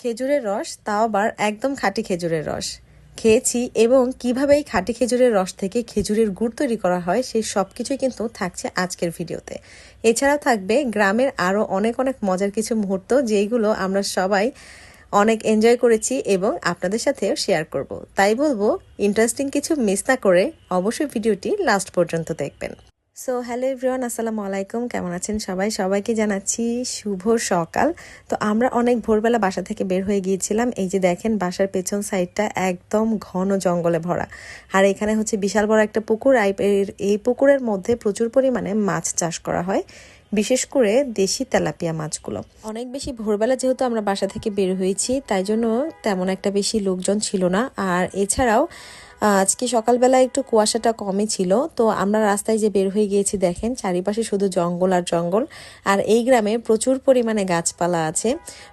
খেজুরের রস, তাও আবার একদম খাঁটি খেজুরের রস খেয়েছি। এবং কিভাবে এই খাঁটি খেজুরের রস থেকে খেজুরের গুড় তৈরি করা হয় সেই সব কিছুই কিন্তু থাকছে আজকের ভিডিওতে। এছাড়াও থাকবে গ্রামের আরও অনেক অনেক মজার কিছু মুহূর্ত, যেইগুলো আমরা সবাই অনেক এনজয় করেছি এবং আপনাদের সাথেও শেয়ার করব। তাই বলবো, ইন্টারেস্টিং কিছু মিস না করে অবশ্যই ভিডিওটি লাস্ট পর্যন্ত দেখবেন। সো হ্যালো এভরিওয়ান, আসসালামু আলাইকুম। কেমন আছেন সবাই? সবাইকে জানাচ্ছি শুভ সকাল। তো আমরা অনেক ভোরবেলা বাসা থেকে বের হয়ে গিয়েছিলাম। এই যে দেখেন, বাসার পেছন সাইডটা একদম ঘন জঙ্গলে ভরা, আর এখানে হচ্ছে বিশাল বড় একটা পুকুর। এই পুকুরের মধ্যে প্রচুর পরিমাণে মাছ চাষ করা হয়, বিশেষ করে দেশি তেলাপিয়া মাছগুলো। অনেক বেশি ভোরবেলা যেহেতু আমরা বাসা থেকে বের হয়েছি, তাই জন্য তেমন একটা বেশি লোকজন ছিল না। আর এছাড়াও আজকে সকালবেলা একটু কুয়াশাটা কমই ছিল। তো আমরা রাস্তায় যে বের হয়ে গিয়েছি, দেখেন চারিপাশে শুধু জঙ্গল আর জঙ্গল। আর এই গ্রামে প্রচুর পরিমাণে গাছপালা আছে,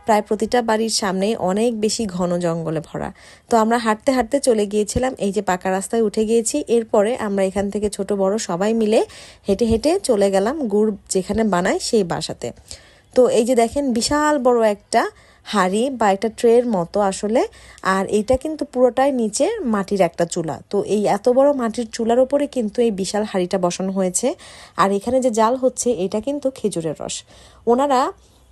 প্রায় প্রতিটা বাড়ির সামনে অনেক বেশি ঘন জঙ্গলে ভরা। তো আমরা হাঁটতে হাঁটতে চলে গিয়েছিলাম, এই যে পাকা রাস্তায় উঠে গিয়েছি। এরপরে আমরা এখান থেকে ছোট বড় সবাই মিলে হেঁটে হেঁটে চলে গেলাম গুড় যেখানে বানায় সেই বাসাতে। তো এই যে দেখেন, বিশাল বড় একটা হাঁড়ি বা একটা ট্রের মতো আসলে। আর এইটা কিন্তু পুরোটাই নিচে মাটির একটা চুলা। তো এই এত বড় মাটির চুলার উপরে কিন্তু এই বিশাল হাঁড়িটা বসানো হয়েছে। আর এখানে যে জাল হচ্ছে, এটা কিন্তু খেজুরের রস। ওনারা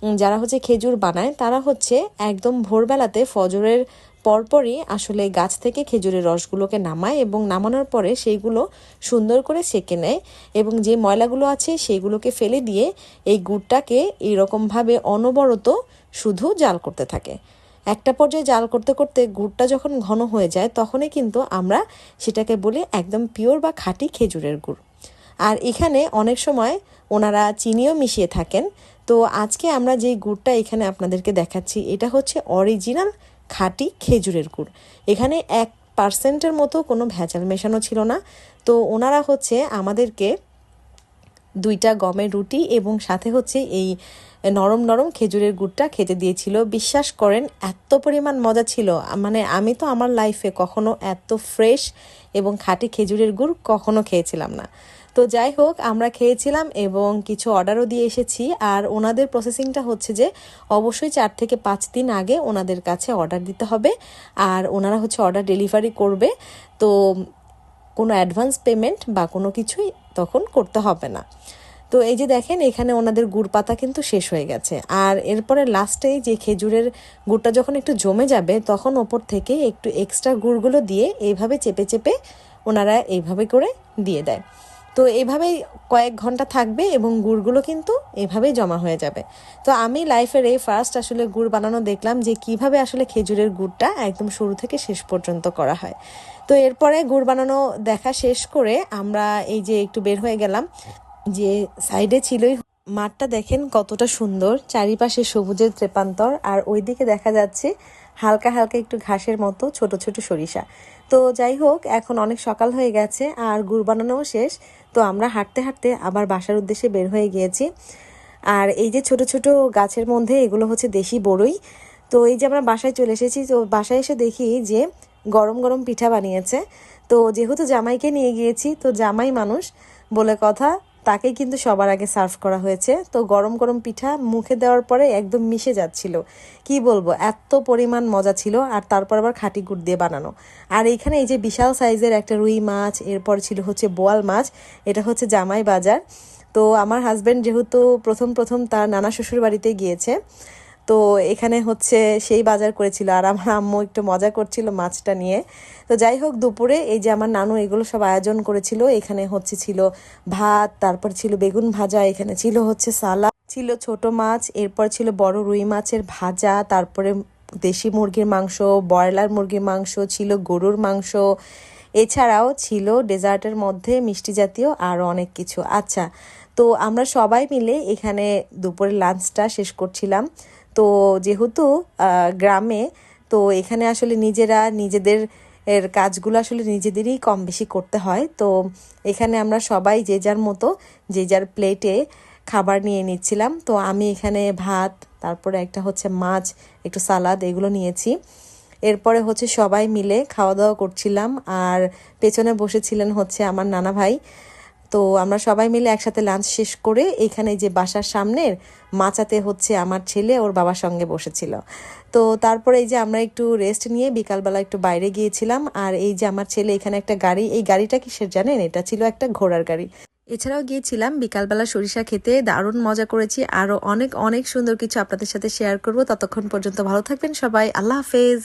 যারা হচ্ছে খেজুর বানায়, তারা হচ্ছে একদম ভোরবেলাতে ফজরের পরপরই আসলে গাছ থেকে খেজুরের রসগুলোকে নামায় এবং নামানোর পরে সেইগুলো সুন্দর করে সেঁকে নেয় এবং যে ময়লাগুলো আছে সেইগুলোকে ফেলে দিয়ে এই গুড়টাকে এইরকমভাবে অনবরত শুধু জাল করতে থাকে। একটা পর্যায়ে জাল করতে করতে গুড়টা যখন ঘন হয়ে যায়, তখনই কিন্তু আমরা সেটাকে বলি একদম পিওর বা খাঁটি খেজুরের গুড়। আর এখানে অনেক সময় ওনারা চিনিও মিশিয়ে থাকেন। তো আজকে আমরা যেই গুড়টা এখানে আপনাদেরকে দেখাচ্ছি, এটা হচ্ছে অরিজিনাল খাঁটি খেজুরের গুড়। এখানে 1% মতো কোনো ভেজাল মেশানো ছিল না। তো ওনারা হচ্ছে আমাদেরকে 2টা গমের রুটি এবং সাথে হচ্ছে এই নরম নরম খেজুরের গুড়টা খেতে দিয়েছিল। বিশ্বাস করেন, এত পরিমাণ মজা ছিল, মানে আমি তো আমার লাইফে কখনো এত ফ্রেশ এবং খাঁটি খেজুরের গুড় কখনো খেয়েছিলাম না। তো যাই হোক, আমরা খেয়েছিলাম এবং কিছু অর্ডারও দিয়ে এসেছি। আর ওনাদের প্রসেসিংটা হচ্ছে যে অবশ্যই 4 থেকে 5 দিন আগে ওনাদের কাছে অর্ডার দিতে হবে, আর ওনারা হচ্ছে অর্ডার ডেলিভারি করবে। তো কোনো অ্যাডভান্স পেমেন্ট বা কোনো কিছুই তখন করতে হবে না। তো এই যে দেখেন, এখানে ওনাদের গুড় পাতা কিন্তু শেষ হয়ে গেছে। আর এরপরে লাস্টে যে খেজুরের গুড়টা যখন একটু জমে যাবে, তখন ওপর থেকে একটু এক্সট্রা গুড়গুলো দিয়ে এইভাবে চেপে চেপে ওনারা এইভাবে করে দিয়ে দেয়। তো এইভাবেই কয়েক ঘন্টা থাকবে এবং গুড়গুলো কিন্তু এভাবেই জমা হয়ে যাবে। তো আমি লাইফের এই ফার্স্ট আসলে গুড় বানানো দেখলাম, যে কিভাবে আসলে খেজুরের গুড়টা একদম শুরু থেকে শেষ পর্যন্ত করা হয়। তো এরপরে গুড় বানানো দেখা শেষ করে আমরা এই যে একটু বের হয়ে গেলাম। যে সাইডে ছিলই মাঠটা, দেখেন কতটা সুন্দর, চারিপাশে সবুজের ত্রেপান্তর। আর ওইদিকে দেখা যাচ্ছে হালকা হালকা একটু ঘাসের মতো ছোট ছোট সরিষা। তো যাই হোক, এখন অনেক সকাল হয়ে গেছে আর গুড় বানানোও শেষ। তো আমরা হাঁটতে হাঁটতে আবার বাসার উদ্দেশ্যে বের হয়ে গিয়েছি। আর এই যে ছোট ছোট গাছের মধ্যে এগুলো হচ্ছে দেশি বড়ই। তো এই যে আমরা বাসায় চলে এসেছি, তো বাসায় এসে দেখি যে গরম গরম পিঠা বানিয়েছে। তো যেহেতু জামাইকে নিয়ে গিয়েছি, তো জামাই মানুষ বলে কথা, তাকেই কিন্তু সবার আগে সার্ভ করা হয়েছে। তো গরম গরম পিঠা মুখে দেওয়ার পরে একদম মিশে যাচ্ছিল, কি বলবো, এত পরিমাণ মজা ছিল। আর তারপর আবার খাঁটি গুড় দিয়ে বানানো। আর এইখানে এই যে বিশাল সাইজের একটা রুই মাছ, এরপর ছিল হচ্ছে বোয়াল মাছ। এটা হচ্ছে জামাই বাজার। তো আমার হাজব্যান্ড যেহেতু প্রথম প্রথম তার নানা শ্বশুর বাড়িতে গিয়েছে, তো এখানে হচ্ছে সেই বাজার করেছিল, আর আমার আম্মু একটু মজা করছিল মাছটা নিয়ে। তো যাই হোক, দুপুরে এই যে আমার নানু এগুলো সব আয়োজন করেছিল। এখানে হচ্ছে ছিল ভাত, তারপর ছিল বেগুন ভাজা, এখানে ছিল হচ্ছে সালাদ, ছিল ছোট মাছ, এরপর ছিল বড় রুই মাছের ভাজা, তারপরে দেশি মুরগির মাংস, ব্রয়লার মুরগির মাংস, ছিল গরুর মাংস। এছাড়াও ছিল ডেজার্টের মধ্যে মিষ্টি জাতীয় আরও অনেক কিছু। আচ্ছা, তো আমরা সবাই মিলে এখানে দুপুরের লাঞ্চটা শেষ করছিলাম। তো যেহেতু গ্রামে, তো এখানে আসলে নিজেরা নিজেদের কাজগুলো আসলে নিজেদেরই কম বেশি করতে হয়। তো এখানে আমরা সবাই যে যার মতো যে যার প্লেটে খাবার নিয়ে নিচ্ছিলাম। তো আমি এখানে ভাত, তারপরে একটা হচ্ছে মাছ, একটু সালাদ, এগুলো নিয়েছি। এরপরে হচ্ছে সবাই মিলে খাওয়া দাওয়া করছিলাম। আর পেছনে বসেছিলেন হচ্ছে আমার নানা ভাই। তো আমরা সবাই মিলে একসাথে লাঞ্চ শেষ করে এখানে যে বাসার সামনের মাচাতে হচ্ছে আমার ছেলে ওর বাবার সঙ্গে বসেছিল। তো তারপরে এই যে আমরা একটু রেস্ট নিয়ে বিকালবেলা একটু বাইরে গিয়েছিলাম। আর এই যে আমার ছেলে এখানে একটা গাড়ি, এই গাড়িটা কিসের জানেন? এটা ছিল একটা ঘোড়ার গাড়ি। এছাড়াও গিয়েছিলাম বিকালবেলা সরিষা খেতে, দারুণ মজা করেছি। আরও অনেক অনেক সুন্দর কিছু আপনাদের সাথে শেয়ার করব। ততক্ষণ পর্যন্ত ভালো থাকবেন সবাই, আল্লাহ হাফেজ।